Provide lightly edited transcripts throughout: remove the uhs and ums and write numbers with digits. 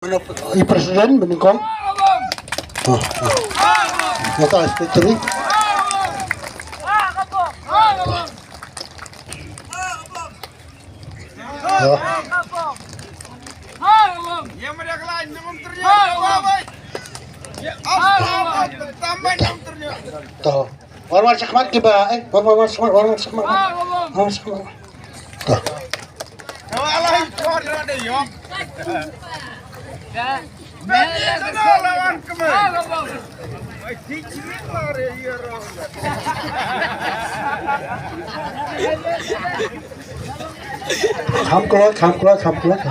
Presiden meningkong. Kata SPTRI. Yang mereka lain umtyrnuit. Tambah umtyrnuit. Tuh. Warna sakmat kiba warna sakmat. Tuh. Alai kor ada yo. Lawan kemana? Kam keluar.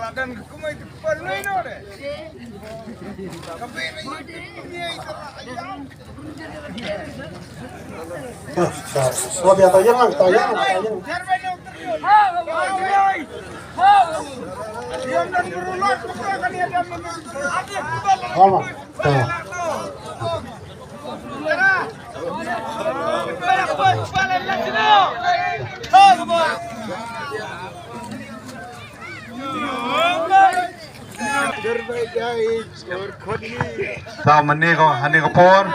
Dan kumai perluin ore. Oh biar tayang. Tahu menego hanego por,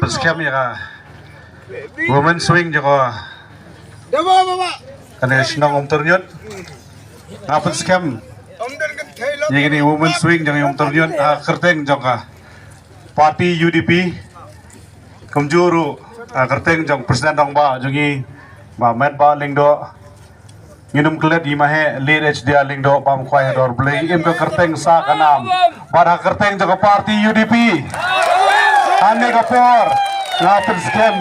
pynskhem ya ka, women swing juga, karena senang umtyrnuit, pynskhem, yang ini women swing jangan umtyrnuit, kerteng juga, parti UDP, kumjuru, kerteng jong presiden dong ba, jongi, ba met ba lingdo. Minum kelet di mahe lead HDR lingdo pam kwai dor blei im ke kerteng sa kanam pada kerteng jaga parti UDP ane kapor na pynskhem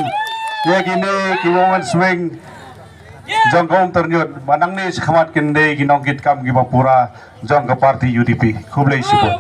ye gini ki women swing jong umtyrnuit manang ni sakhamat kinde ki nongkitkam ki bapura jong ke parti UDP kublai sibo